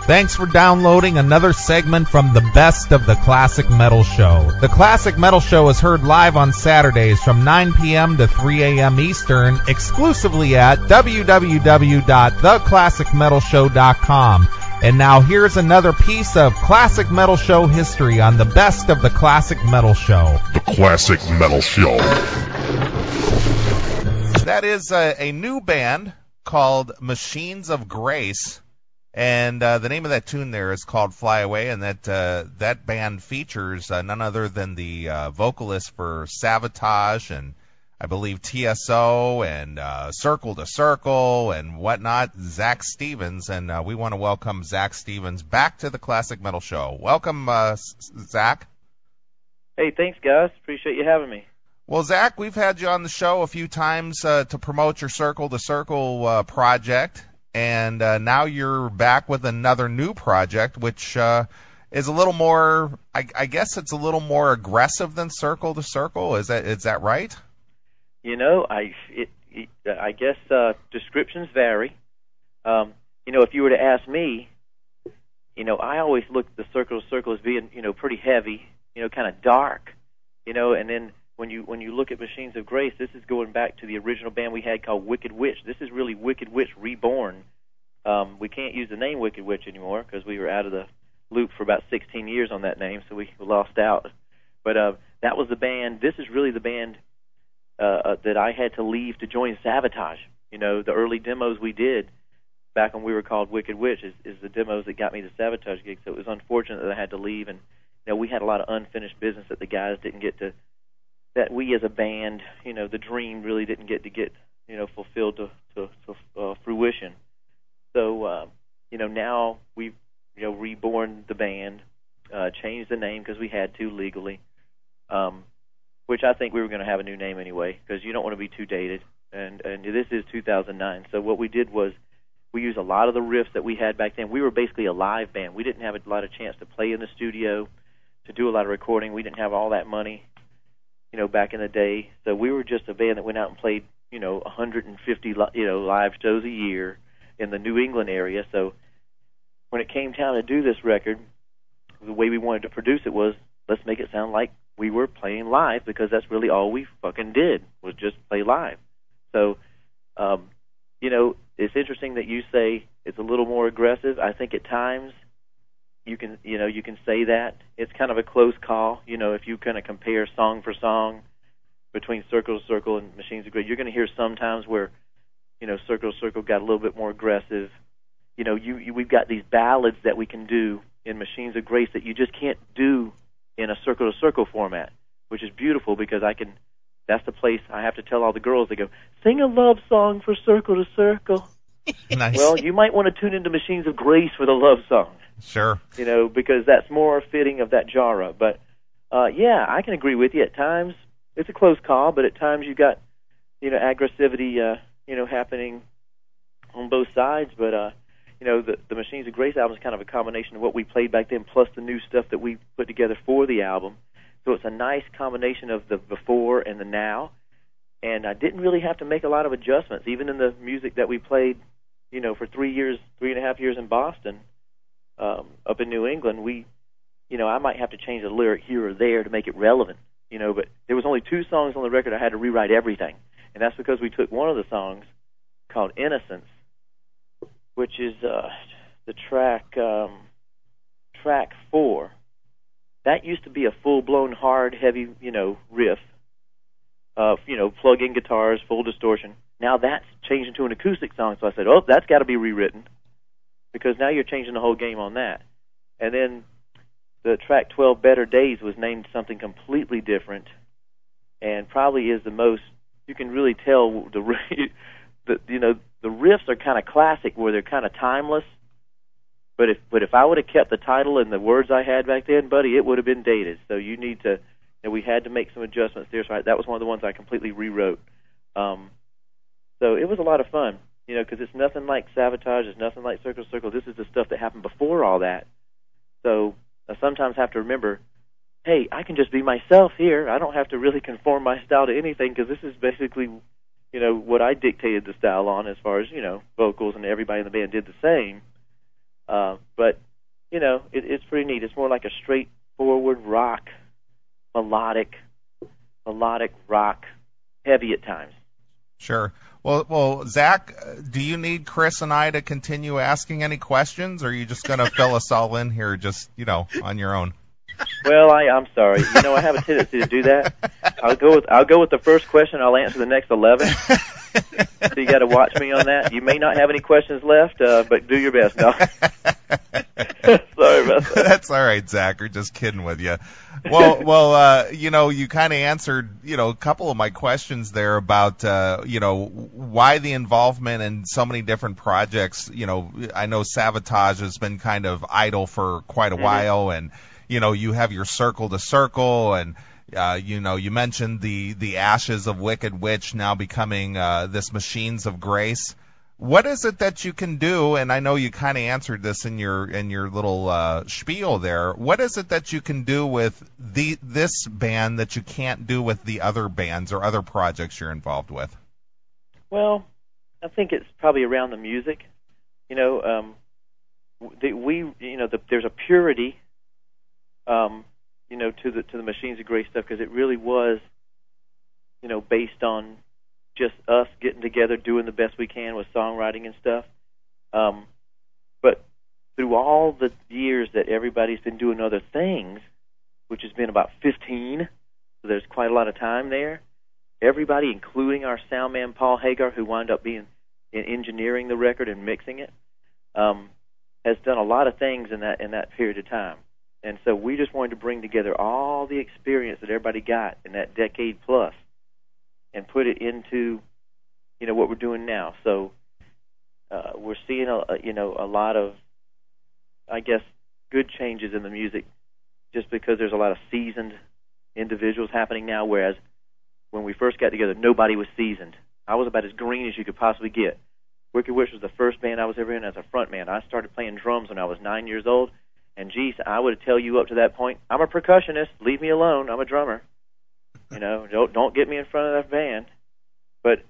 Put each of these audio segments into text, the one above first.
Thanks for downloading another segment from the Best of the Classic Metal Show. The Classic Metal Show is heard live on Saturdays from 9 p.m. to 3 a.m. Eastern, exclusively at www.theclassicmetalshow.com. And now here's another piece of Classic Metal Show history on the Best of the Classic Metal Show. The Classic Metal Show. That is a new band called Machines of Grace. And the name of that tune there is called Fly Away, and that band features none other than the vocalist for Sabotage and I believe TSO and Circle to Circle and whatnot, Zak Stevens. And we want to welcome Zak Stevens back to the Classic Metal Show. Welcome, Zak. Hey, thanks, guys. Appreciate you having me. Well, Zak, we've had you on the show a few times to promote your Circle to Circle project. And now you're back with another new project, which is a little more, I guess it's a little more aggressive than Circle to Circle. Is that right? You know, I guess descriptions vary. You know, if you were to ask me, you know, I always look at the Circle to Circle as being, you know, pretty heavy, you know, kind of dark, you know, and then when you look at Machines of Grace, this is going back to the original band we had called Wicked Witch. This is really Wicked Witch reborn. We can't use the name Wicked Witch anymore because we were out of the loop for about 16 years on that name, so we lost out. But that was the band. This is really the band that I had to leave to join Sabotage. You know, the early demos we did back when we were called Wicked Witch is the demos that got me the Sabotage gig. So it was unfortunate that I had to leave, and you know, we had a lot of unfinished business that the guys didn't get to. That we as a band, you know, the dream really didn't get you know, fulfilled to fruition. So, you know, now we've, you know, reborn the band, changed the name because we had to legally, which I think we were going to have a new name anyway because you don't want to be too dated. And this is 2009. So what we did was we used a lot of the riffs that we had back then. We were basically a live band. We didn't have a lot of chance to play in the studio, to do a lot of recording. We didn't have all that money, you know, back in the day. So we were just a band that went out and played, you know, 150, you know, live shows a year in the New England area. So when it came time to do this record, the way we wanted to produce it was, let's make it sound like we were playing live because that's really all we fucking did was just play live. So, you know, it's interesting that you say it's a little more aggressive. I think at times you can say that. It's kind of a close call. You know, if you kind of compare song for song between Circle to Circle and Machines of Grace, you're going to hear sometimes where, you know, Circle to Circle got a little bit more aggressive. You know, we've got these ballads that we can do in Machines of Grace that you just can't do in a Circle to Circle format, which is beautiful because that's the place I have to tell all the girls, they go, sing a love song for Circle to Circle. Nice. Well, you might want to tune into Machines of Grace for the love song. Sure. You know, because that's more fitting of that genre. But, yeah, I can agree with you. At times, it's a close call, but at times you got, you know, aggressivity, you know, happening on both sides. But, you know, the Machines of Grace album is kind of a combination of what we played back then plus the new stuff that we put together for the album. So it's a nice combination of the before and the now. And I didn't really have to make a lot of adjustments. Even in the music that we played, you know, for 3.5 years in Boston, up in New England, you know, I might have to change a lyric here or there to make it relevant, you know, but there was only 2 songs on the record I had to rewrite everything. And that's because we took one of the songs called Innocence, which is the track 4. That used to be a full-blown, hard, heavy, you know, riff, you know, plug-in guitars, full distortion. Now that's changed into an acoustic song, so I said, oh, that's got to be rewritten because now you're changing the whole game on that. And then the track 12, Better Days, was named something completely different and probably is the most, you can really tell you know, the riffs are kind of classic where they're kind of timeless. But if I would have kept the title and the words I had back then, buddy, it would have been dated. So you need to, you know, we had to make some adjustments there. So that was one of the ones I completely rewrote. So it was a lot of fun, you know, because it's nothing like Sabotage, it's nothing like Circle to Circle. This is the stuff that happened before all that. So I sometimes have to remember, hey, I can just be myself here. I don't have to really conform my style to anything because this is basically, you know, what I dictated the style on as far as, you know, vocals, and everybody in the band did the same. But it's pretty neat. It's more like a straightforward rock, melodic rock, heavy at times. Sure. Well, Zach, do you need Chris and I to continue asking any questions, or are you just going to fill us all in here just, on your own? Well, I'm sorry. I have a tendency to do that. I'll go with the first question. I'll answer the next 11. So you got to watch me on that. You may not have any questions left, but do your best. No. Sorry about that. That's all right, Zach. We're just kidding with you. Well, you kind of answered, a couple of my questions there about, why the involvement in so many different projects. I know Sabotage has been kind of idle for quite a while, and you have your Circle to Circle, and you mentioned the Ashes of Wicked Witch now becoming this Machines of Grace. What is it that you can do? And I know you kind of answered this in your little spiel there. What is it that you can do with this band that you can't do with the other bands or other projects you're involved with? Well, I think it's probably around the music. There's a purity, to the Machines of Grace stuff, because it really was, based on just us getting together, doing the best we can with songwriting and stuff. But through all the years that everybody's been doing other things, which has been about 15, so there's quite a lot of time there, everybody, including our sound man, Paul Hagar, who wound up being engineering the record and mixing it, has done a lot of things in that period of time. And so we just wanted to bring together all the experience that everybody got in that decade plus and put it into, what we're doing now. So we're seeing a lot of, I guess, good changes in the music, just because there's a lot of seasoned individuals happening now, whereas when we first got together, nobody was seasoned. I was about as green as you could possibly get. Wicked Witch was the first band I was ever in as a front man. I started playing drums when I was 9 years old, and geez, I would tell you up to that point, I'm a percussionist, leave me alone, I'm a drummer. Don't get me in front of that band. But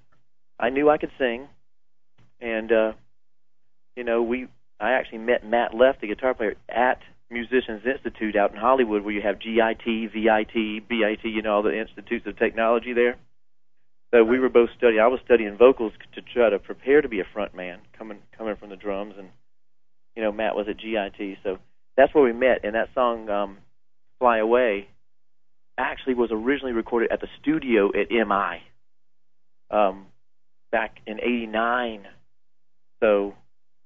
I knew I could sing, and I actually met Matt Leff, the guitar player, at Musicians Institute out in Hollywood, where you have GIT, VIT, BIT, all the institutes of technology there. So we were both studying. I was studying vocals to try to prepare to be a front man, coming from the drums, and Matt was at GIT. So that's where we met, and that song, Fly Away, actually was originally recorded at the studio at MI back in '89. So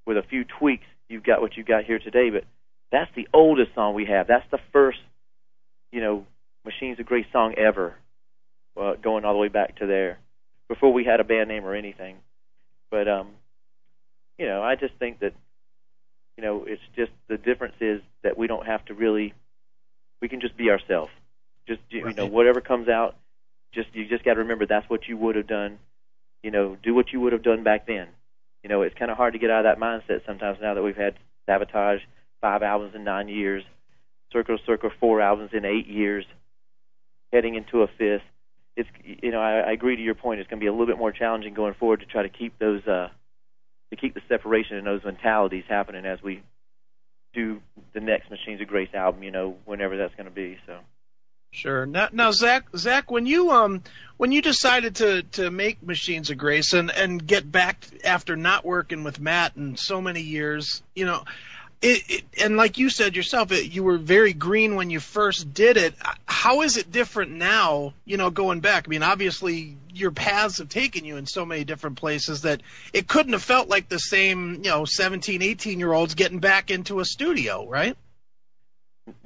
with a few tweaks, you've got what you got here today. But that's the oldest song we have. That's the first, Machines of Grace song ever, going all the way back to there, before we had a band name or anything. But I just think that it's just, the difference is that we don't have to really, we can just be ourselves. Just whatever comes out, you just got to remember that's what you would have done. Do what you would have done back then. It's kind of hard to get out of that mindset sometimes now that we've had Sabotage 5 albums in 9 years, Circle to Circle 4 albums in 8 years, heading into a fifth. It's I agree to your point. It's going to be a little bit more challenging going forward to try to keep those to keep the separation and those mentalities happening as we do the next Machines of Grace album. Whenever that's going to be. So. Sure. Now, Zach, when you decided to make Machines of Grace and get back after not working with Matt in so many years, and like you said yourself, you were very green when you first did it. How is it different now, going back? I mean, obviously your paths have taken you in so many different places that it couldn't have felt like the same, 17, 18-year-olds getting back into a studio, right?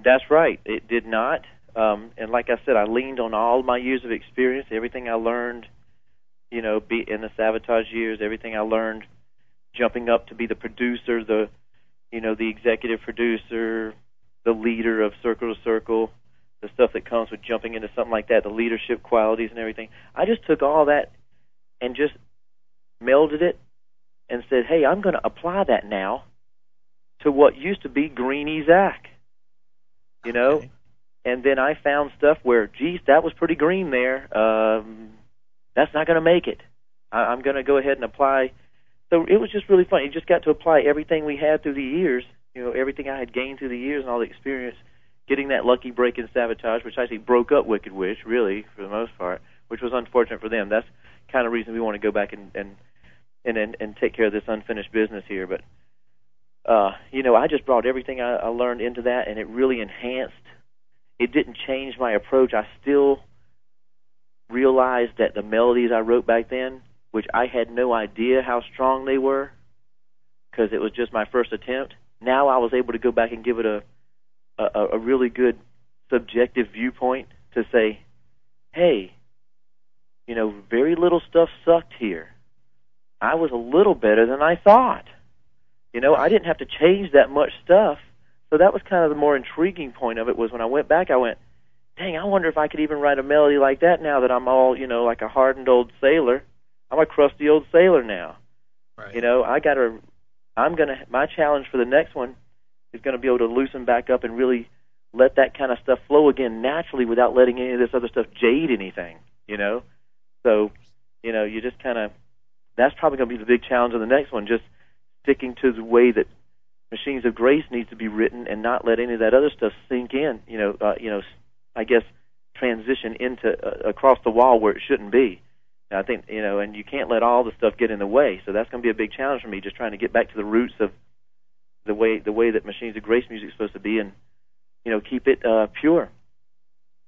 That's right. It did not. And like I said, I leaned on all my years of experience, everything I learned, in the Sabotage years, everything I learned jumping up to be the producer, the executive producer, the leader of Circle to Circle, the stuff that comes with jumping into something like that, the leadership qualities and everything. I just took all that and just melded it and said, hey, I'm going to apply that now to what used to be Greenie Zak, Okay. And then I found stuff where, geez, that was pretty green there. That's not going to make it. I'm going to go ahead and apply So it was just really fun. You just got to apply everything we had through the years, everything I had gained through the years and all the experience, getting that lucky break in Sabotage, which actually broke up Wicked Witch, really, for the most part, which was unfortunate for them. That's kind of reason we want to go back and take care of this unfinished business here. But, I just brought everything I learned into that, and it really enhanced. It didn't change my approach. I still realized that the melodies I wrote back then, which I had no idea how strong they were because it was just my first attempt, now I was able to go back and give it a really good subjective viewpoint to say, hey, very little stuff sucked here. I was a little better than I thought. I didn't have to change that much stuff. So that was kind of the more intriguing point of it, was when I went back, I went, dang, I wonder if I could even write a melody like that now that I'm all, like a hardened old sailor. I'm a crusty old sailor now. Right. My challenge for the next one is going to be able to loosen back up and really let that kind of stuff flow again naturally without letting any of this other stuff jade anything, So, you just kind of, that's probably going to be the big challenge of the next one, just sticking to the way that Machines of Grace needs to be written and not let any of that other stuff sink in, I guess transition into across the wall where it shouldn't be. And I think, and you can't let all the stuff get in the way. So that's going to be a big challenge for me, just trying to get back to the roots of the way that Machines of Grace music is supposed to be, and keep it pure.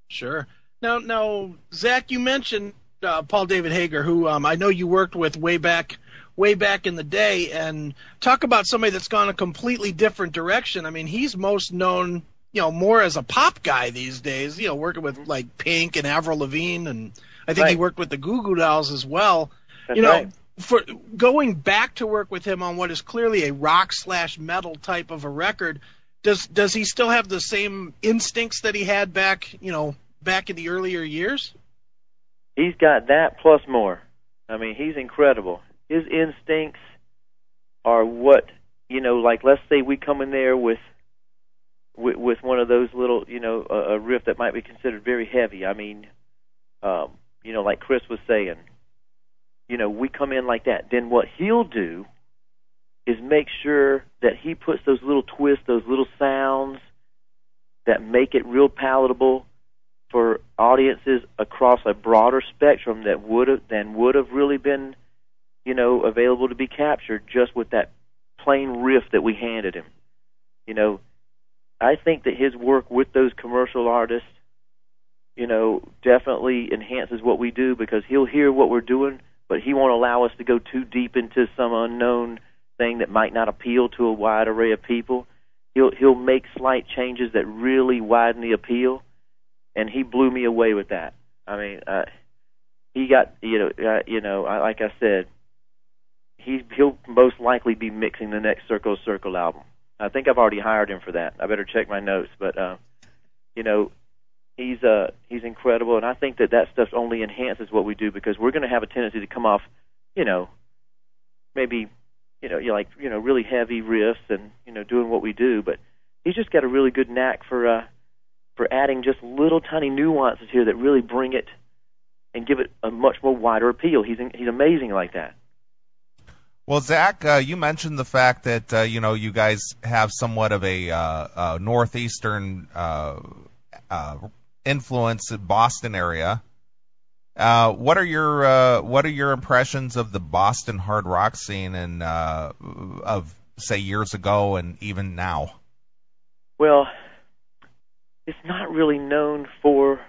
Sure. Now, Zak, you mentioned Paul David Hager, who I know you worked with way back in the day, and talk about somebody that's gone a completely different direction. I mean, he's most known, more as a pop guy these days, working with like Pink and Avril Lavigne, and I think he worked with the Goo Goo Dolls as well. That's right. For going back to work with him on what is clearly a rock/metal type of a record, does he still have the same instincts that he had back in the earlier years? He's got that plus more. I mean, he's incredible. His instincts are what, like let's say we come in there with one of those little, a riff that might be considered very heavy. I mean, like Chris was saying, we come in like that. Then what he'll do is make sure that he puts those little twists, those little sounds that make it real palatable for audiences across a broader spectrum that would have really been, available to be captured just with that plain riff that we handed him. I think that his work with those commercial artists, definitely enhances what we do, because he'll hear what we're doing, but he won't allow us to go too deep into some unknown thing that might not appeal to a wide array of people. He'll make slight changes that really widen the appeal, and he blew me away with that. I mean, he got, like I said, he'll most likely be mixing the next Circle of Circle album. I think I've already hired him for that. I better check my notes, but he's incredible, and I think that stuff only enhances what we do, because we're going to have a tendency to come off, maybe, really heavy riffs and doing what we do, but he's just got a really good knack for adding just little tiny nuances here that really bring it and give it a much more wider appeal. He's amazing like that. Well, Zak, you mentioned the fact that you guys have somewhat of a northeastern influence in Boston area. What are your impressions of the Boston hard rock scene and of say years ago and even now? Well, it's not really known for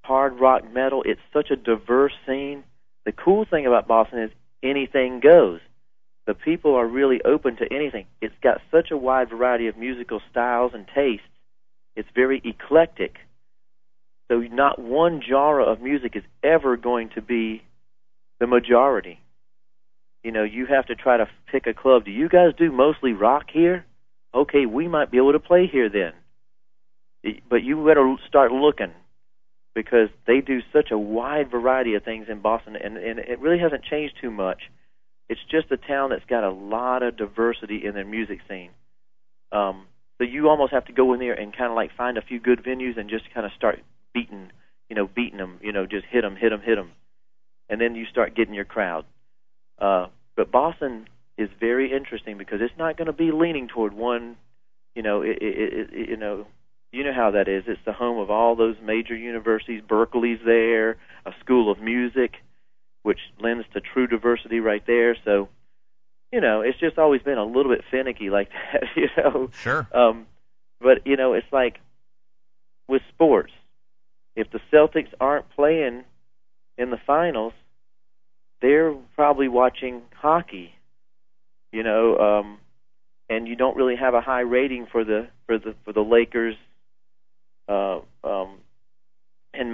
hard rock metal. It's such a diverse scene. The cool thing about Boston is anything goes. The people are really open to anything. It's got such a wide variety of musical styles and tastes. It's very eclectic. So not one genre of music is ever going to be the majority. You have to try to pick a club. Do you guys do mostly rock here? Okay, we might be able to play here then. But you better start looking, because they do such a wide variety of things in Boston, and it really hasn't changed too much. It's just a town that's got a lot of diversity in their music scene. So you almost have to go in there and kind of like find a few good venues and just kind of start beating them, just hit them. And then you start getting your crowd. But Boston is very interesting because it's not going to be leaning toward one. You know, you know how that is. It's the home of all those major universities. Berkeley's there, a school of music, which lends to true diversity right there. So, you know, it's just always been a little bit finicky like that, you know. Sure. But, you know, it's like with sports. If the Celtics aren't playing in the finals, they're probably watching hockey, you know, and you don't really have a high rating for the Lakers and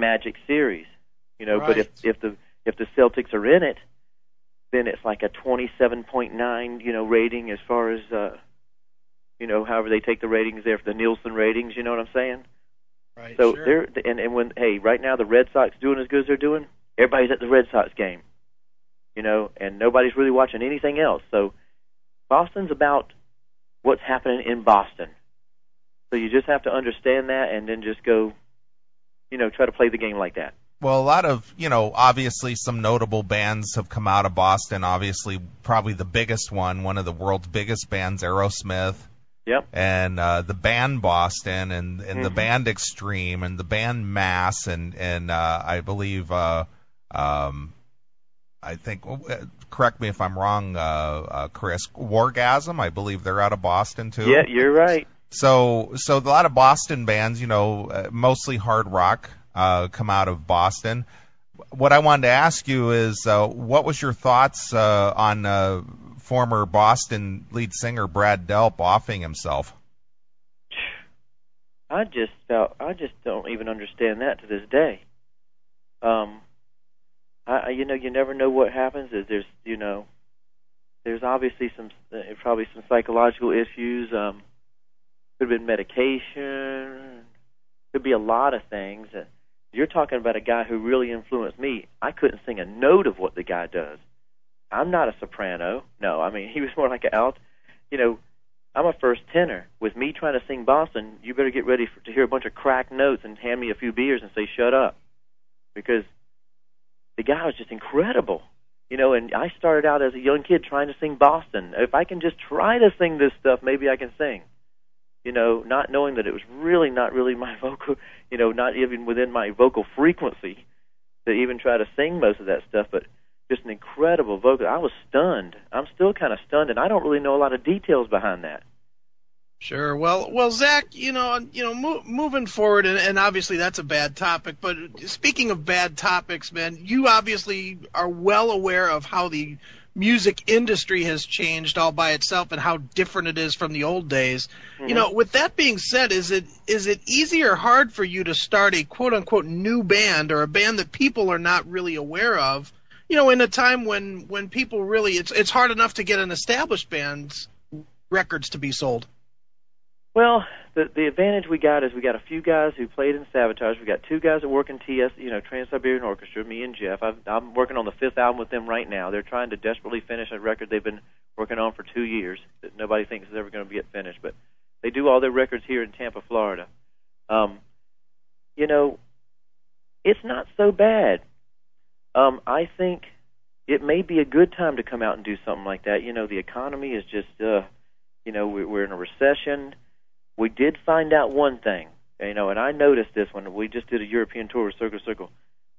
Magic series, you know. Right. But if the Celtics are in it, then it's like a 27.9, you know, rating as far as you know, however they take the ratings there for the Nielsen ratings. You know what I'm saying? Right. So sure. and when right now the Red Sox doing as good as they're doing, everybody's at the Red Sox game, you know, and nobody's really watching anything else. So Boston's about what's happening in Boston. So you just have to understand that and then just go, you know, try to play the game like that. Well, a lot of, you know, obviously some notable bands have come out of Boston. Obviously, probably the biggest one of the world's biggest bands, Aerosmith. Yep. And the band Boston and the band Extreme and the band Mass and I believe I think, correct me if I'm wrong, Chris, Wargasm, I believe they're out of Boston too. Yeah, you're right. So a lot of Boston bands, you know, mostly hard rock, come out of Boston. What I wanted to ask you is, what was your thoughts on former Boston lead singer Brad Delp offing himself? I just don't even understand that to this day. You know, you never know what happens. There's, you know, there's obviously probably some psychological issues. Could have been medication. Could be a lot of things. You're talking about a guy who really influenced me. I couldn't sing a note of what the guy does. I'm not a soprano. No, I mean, he was more like an alt. You know, I'm a first tenor. With me trying to sing Boston, you better get ready to hear a bunch of cracked notes and hand me a few beers and say, shut up. Because the guy was just incredible. You know, and I started out as a young kid trying to sing Boston. If I can just try to sing this stuff, maybe I can sing. You know, not knowing that it was really not really my vocal, you know, not even within my vocal frequency to even try to sing most of that stuff, but just an incredible vocal. I was stunned. I'm still kind of stunned, and I don't really know a lot of details behind that. Sure. Well, Zach, moving forward, and obviously that's a bad topic, but speaking of bad topics, man, you obviously are well aware of how the music industry has changed all by itself and how different it is from the old days. Mm-hmm. You know, with that being said, is it easy or hard for you to start a quote-unquote new band or a band that people are not really aware of, you know, in a time when people really, it's hard enough to get an established band's records to be sold? Well, the advantage we got is we got a few guys who played in Sabotage. We got two guys that work in TS, you know, Trans-Siberian Orchestra, me and Jeff. I'm working on the 5th album with them right now. They're trying to desperately finish a record they've been working on for 2 years that nobody thinks is ever going to get finished. But they do all their records here in Tampa, Florida. You know, it's not so bad. I think it may be a good time to come out and do something like that. You know, the economy is just, you know, we're in a recession. We did find out one thing, you know, and I noticed this when we just did a European tour with Circle Circle.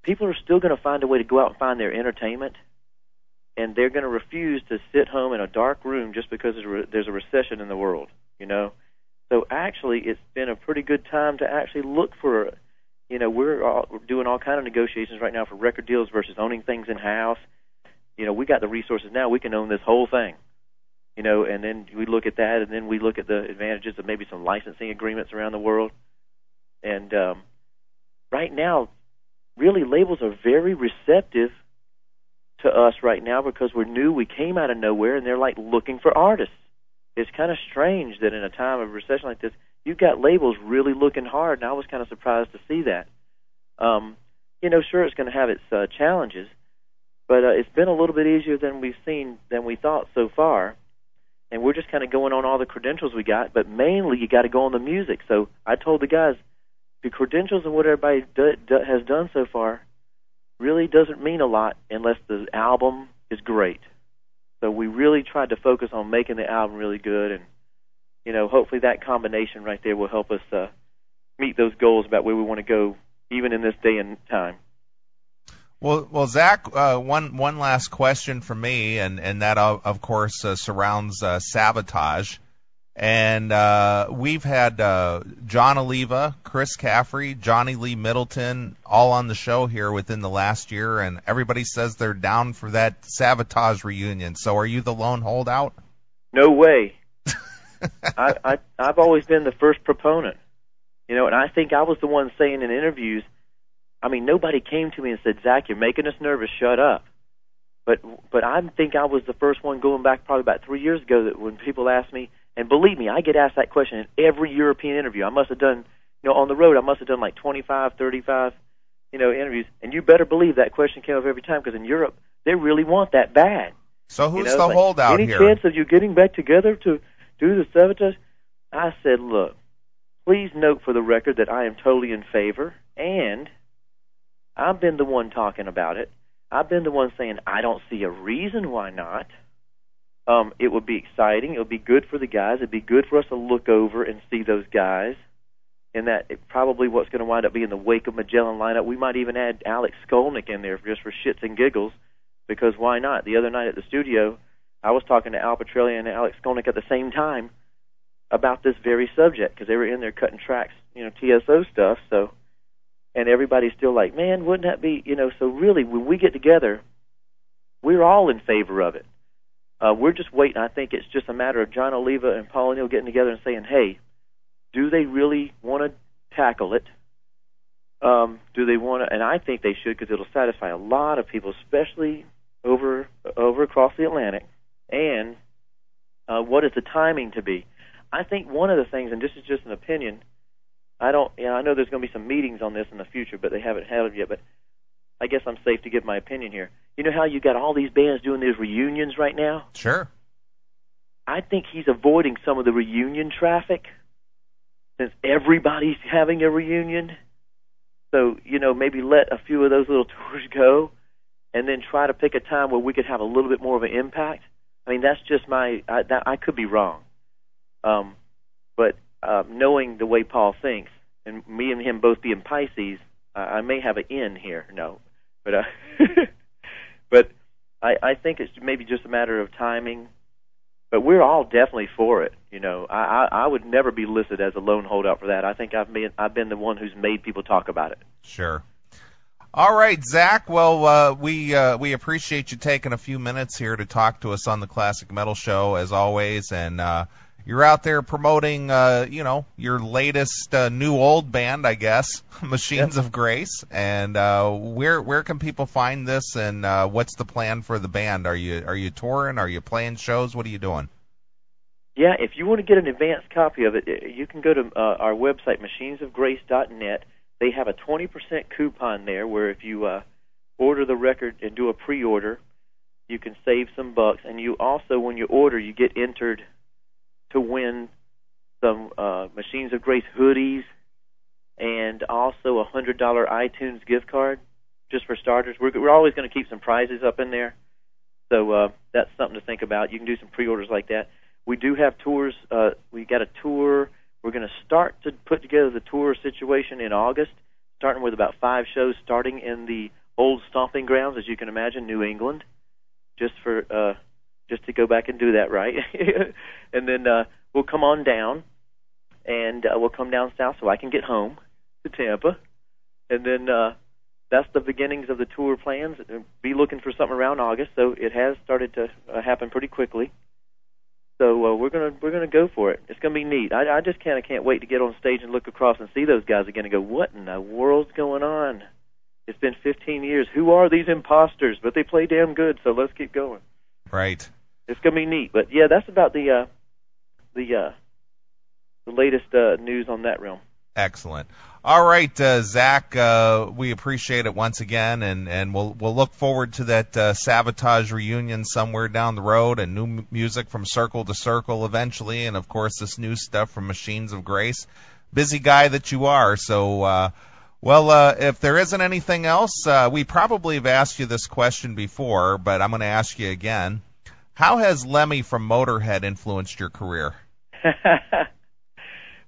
People are still going to find a way to go out and find their entertainment, and they're going to refuse to sit home in a dark room just because there's a recession in the world, you know. So actually, it's been a pretty good time to actually look for, you know, we're doing all kind of negotiations right now for record deals versus owning things in-house. You know, we got the resources now. We can own this whole thing. You know, and then we look at that, and then we look at the advantages of maybe some licensing agreements around the world. And right now, really, labels are very receptive to us right now because we're new. We came out of nowhere, and they're like looking for artists. It's kind of strange that in a time of recession like this, you've got labels really looking hard, and I was kind of surprised to see that. You know, sure, it's going to have its challenges, but it's been a little bit easier than we thought so far. And we're just kind of going on all the credentials we got, but mainly you got to go on the music. So I told the guys, the credentials and what everybody has done so far really doesn't mean a lot unless the album is great. So we really tried to focus on making the album really good, and hopefully that combination right there will help us meet those goals about where we want to go, even in this day and time. Well, Zak, one last question from me, and that of course surrounds Sabotage. And we've had John Oliva, Chris Caffrey, Johnny Lee Middleton all on the show here within the last year, and everybody says they're down for that Sabotage reunion. So are you the lone holdout? No way. I've always been the first proponent, and I think I was the one saying in interviews, I mean, nobody came to me and said, Zak, you're making us nervous, shut up. But I think I was the first one going back probably about 3 years ago that when people asked me, and believe me, I get asked that question in every European interview. I must have done, on the road, I must have done like 25, 35, interviews. And you better believe that question came up every time, because in Europe, they really want that bad. So who's the holdout here? Any chance of you getting back together to do the Sabotage? I said, look, please note for the record that I am totally in favor, and I've been the one talking about it. I've been the one saying I don't see a reason why not. It would be exciting. It would be good for the guys. It would be good for us to look over and see those guys. And that probably what's going to wind up being the Wake of Magellan lineup. We might even add Alex Skolnick in there just for shits and giggles, because why not? The other night at the studio, I was talking to Al Petrelli and Alex Skolnick at the same time about this very subject, because they were in there cutting tracks, TSO stuff. So, and everybody's still like, man, wouldn't that be, So really, when we get together, we're all in favor of it. We're just waiting. I think it's just a matter of John Oliva and Paul O'Neill getting together and saying, hey, do they really want to tackle it? Do they want to? And I think they should, because it'll satisfy a lot of people, especially over across the Atlantic. And what is the timing to be? I think one of the things, and this is just an opinion, I know there's going to be some meetings on this in the future, but they haven't held it yet, but I guess I'm safe to give my opinion here. You know how you got all these bands doing these reunions right now? Sure. I think he's avoiding some of the reunion traffic, since everybody's having a reunion. So, maybe let a few of those little tours go, and then try to pick a time where we could have a little bit more of an impact. I mean, that's just I could be wrong. But knowing the way Paul thinks, and me and him both being Pisces, I may have an in here. No. But but I think it's maybe just a matter of timing. But we're all definitely for it. I would never be listed as a lone holdout for that. I think I've been the one who's made people talk about it. Sure. All right, Zak. Well, we appreciate you taking a few minutes here to talk to us on the Classic Metal Show, as always, and you're out there promoting, your latest new old band, I guess, Machines of Grace. And where can people find this? And what's the plan for the band? Are you touring? Are you playing shows? What are you doing? Yeah, if you want to get an advanced copy of it, you can go to our website, machinesofgrace.net. They have a 20% coupon there, where if you order the record and do a pre-order, you can save some bucks. And you also, when you order, you get entered to win some Machines of Grace hoodies, and also a $100 iTunes gift card, just for starters. We're always going to keep some prizes up in there, so that's something to think about. You can do some pre-orders like that. We do have tours. We got a tour. We're going to start to put together the tour situation in August, starting with about 5 shows, starting in the old stomping grounds, as you can imagine, New England, just to go back and do that right. And then we'll come on down, and we'll come down south so I can get home to Tampa. And then that's the beginnings of the tour plans. Be looking for something around August, so it has started to happen pretty quickly. So we're gonna go for it. It's gonna be neat. I just can't wait to get on stage and look across and see those guys again and go, what in the world's going on? It's been 15 years. Who are these imposters? But they play damn good, so let's keep going. Right. It's gonna be neat. But yeah, that's about the latest news on that realm. Excellent. All right, Zak, we appreciate it once again, and we'll look forward to that Sabotage reunion somewhere down the road, and new music from Circle to Circle eventually, and of course this new stuff from Machines of Grace. Busy guy that you are. So, if there isn't anything else, we probably have asked you this question before, but I'm going to ask you again. How has Lemmy from Motorhead influenced your career?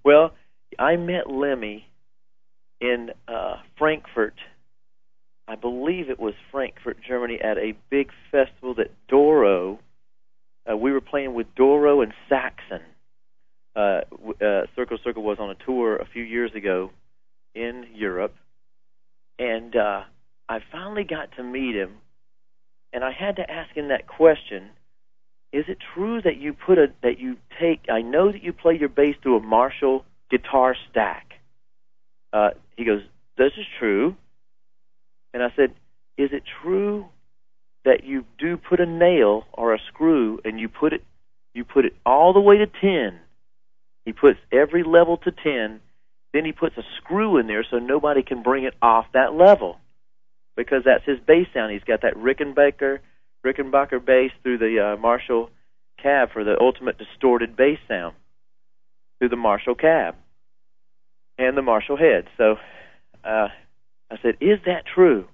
Well, I met Lemmy in Frankfurt. I believe it was Frankfurt, Germany, at a big festival that Doro, we were playing with Doro and Saxon. Circle Circle was on a tour a few years ago in Europe, and I finally got to meet him, and I had to ask him that question: is it true that I know that you play your bass through a Marshall guitar stack? He goes, "This is true." And I said, "Is it true that you do put a nail or a screw and you put it all the way to 10? He puts every level to 10, then he puts a screw in there so nobody can bring it off that level, because that's his bass sound. He's got that Rickenbacker bass through the Marshall cab for the ultimate distorted bass sound through the Marshall cab and the Marshall head." So I said, "Is that true?"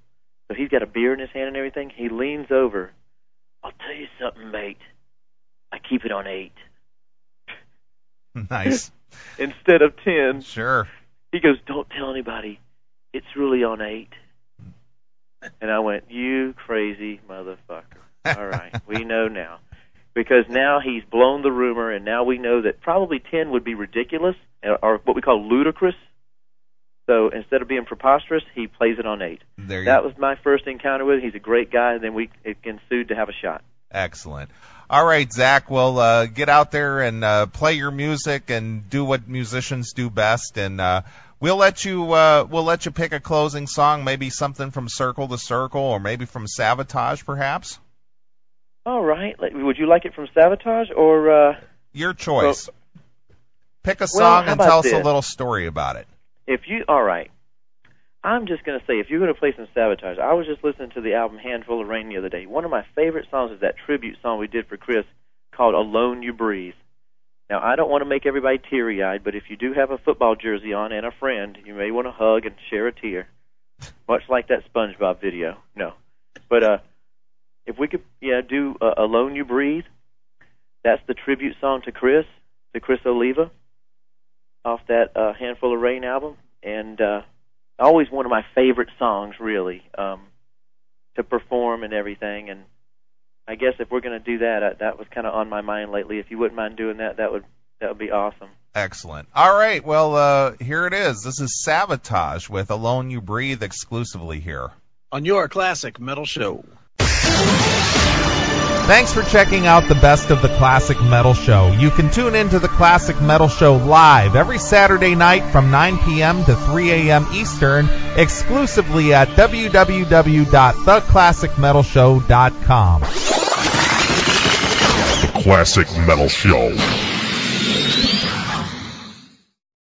So he's got a beer in his hand and everything. He leans over. "I'll tell you something, mate. I keep it on 8. Nice. Instead of 10. Sure. He goes, "Don't tell anybody. It's really on 8. And I went, "You crazy motherfucker." All right, we know now. Because now he's blown the rumor, and now we know that probably 10 would be ridiculous, or what we call ludicrous. So instead of being preposterous, he plays it on 8. That was my first encounter with him. He's a great guy, and then we ensued to have a shot. Excellent. All right, Zach, we'll get out there and play your music and do what musicians do best, and we'll let you pick a closing song, maybe something from Circle to Circle, or maybe from Sabotage, perhaps. All right. Would you like it from Sabotage or? Your choice. Pick a song and tell us a little story about it. All right. I'm just going to say, if you're going to play some Sabotage, I was just listening to the album Handful of Rain the other day. One of my favorite songs is that tribute song we did for Chris called Alone You Breathe. Now, I don't want to make everybody teary-eyed, but if you do have a football jersey on and a friend, you may want to hug and share a tear, much like that SpongeBob video. No. But if we could do Alone You Breathe, that's the tribute song to Chris Oliva, off that Handful of Rain album, and always one of my favorite songs, really, to perform and everything. And I guess if we're going to do that, that was kind of on my mind lately. If you wouldn't mind doing that, that would be awesome. Excellent. All right, well, here it is. This is Sabotage with Alone You Breathe exclusively here on your Classic Metal Show. Thanks for checking out the Best of the Classic Metal Show. You can tune into the Classic Metal Show live every Saturday night from 9 p.m. to 3 a.m. Eastern, exclusively at www.theclassicmetalshow.com. The Classic Metal Show.